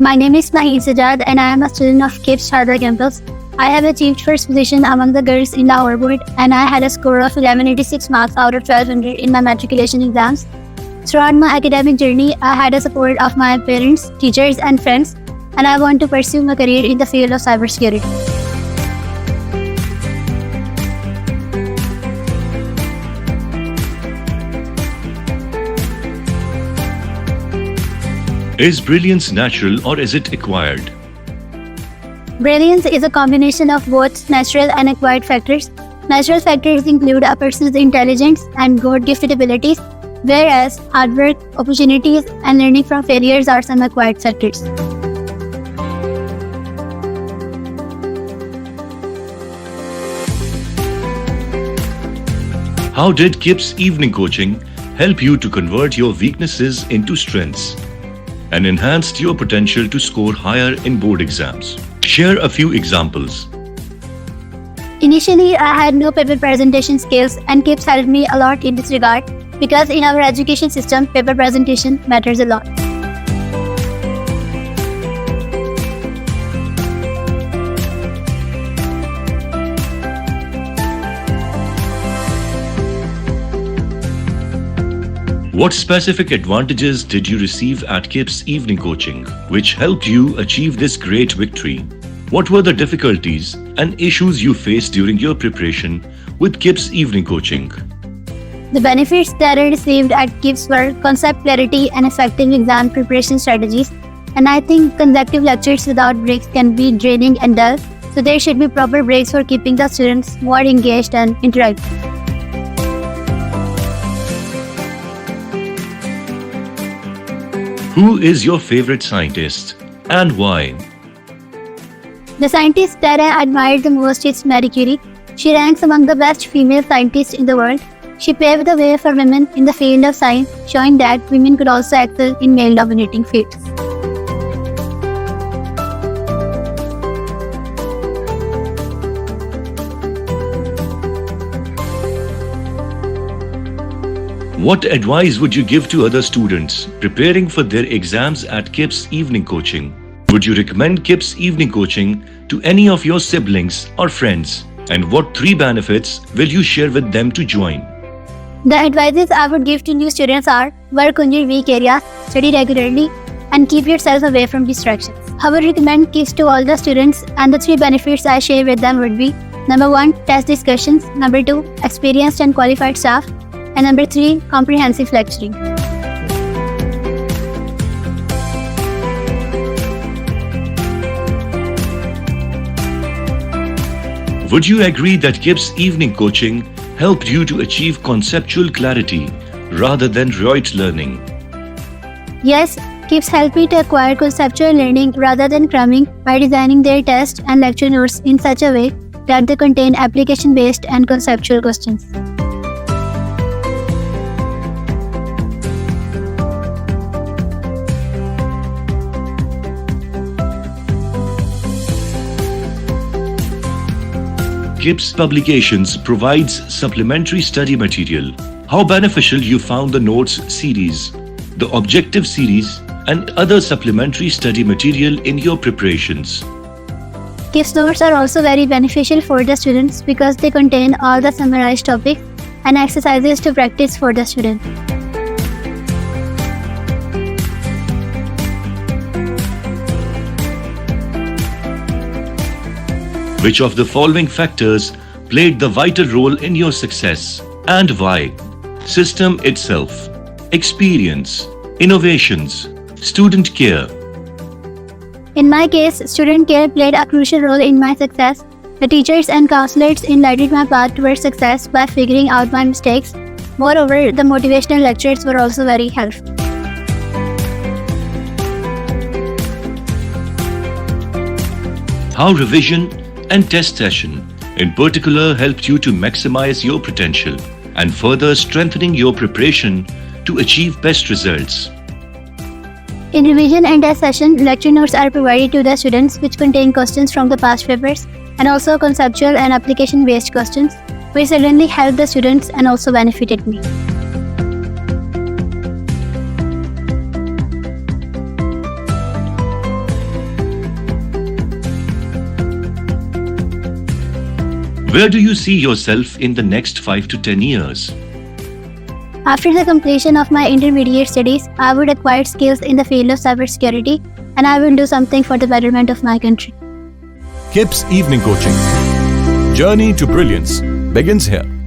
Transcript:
My name is Naheed Sajjad and I am a student of KIPS Chadra campus. I have achieved first position among the girls in Lahore board and I had a score of 1186 marks out of 1200 in my matriculation exams. Throughout my academic journey, I had the support of my parents, teachers and friends, and I want to pursue my career in the field of cybersecurity. Is brilliance natural or is it acquired? Brilliance is a combination of both natural and acquired factors. Natural factors include a person's intelligence and God-gifted abilities, whereas hard work, opportunities, and learning from failures are some acquired factors. How did KIPS evening coaching help you to convert your weaknesses into strengths and enhanced your potential to score higher in board exams? Share a few examples. Initially, I had no paper presentation skills and KIPS helped me a lot in this regard because in our education system, paper presentation matters a lot. What specific advantages did you receive at KIPS evening coaching, which helped you achieve this great victory? What were the difficulties and issues you faced during your preparation with KIPS evening coaching? The benefits that I received at KIPS were concept clarity and effective exam preparation strategies. And I think consecutive lectures without breaks can be draining and dull, so there should be proper breaks for keeping the students more engaged and interactive. Who is your favorite scientist and why? The scientist that I admired the most is Marie Curie. She ranks among the best female scientists in the world. She paved the way for women in the field of science, showing that women could also excel in male-dominating fields. What advice would you give to other students preparing for their exams at KIPS evening coaching? Would you recommend KIPS evening coaching to any of your siblings or friends? And what 3 benefits will you share with them to join? The advices I would give to new students are work on your weak areas, study regularly, and keep yourself away from distractions. I would recommend KIPS to all the students, and the 3 benefits I share with them would be: number 1, test discussions; number 2, experienced and qualified staff; and number 3, comprehensive lecturing. Would you agree that KIPS evening coaching helped you to achieve conceptual clarity rather than rote learning? Yes, KIPS helped me to acquire conceptual learning rather than cramming by designing their test and lecture notes in such a way that they contain application-based and conceptual questions. KIPS Publications provides supplementary study material. How beneficial you found the Notes series, the Objective series, and other supplementary study material in your preparations? KIPS notes are also very beneficial for the students because they contain all the summarized topics and exercises to practice for the student. Which of the following factors played the vital role in your success and why? System itself, experience, innovations, student care. In my case, student care played a crucial role in my success. The teachers and counselors enlightened my path towards success by figuring out my mistakes. Moreover, the motivational lectures were also very helpful. How revision and test session in particular helped you to maximize your potential and further strengthening your preparation to achieve best results? In revision and test session, lecture notes are provided to the students which contain questions from the past papers and also conceptual and application-based questions, which certainly helped the students and also benefited me. Where do you see yourself in the next 5 to 10 years? After the completion of my intermediate studies, I would acquire skills in the field of cybersecurity, and I will do something for the betterment of my country. KIPS Evening Coaching. Journey to Brilliance begins here.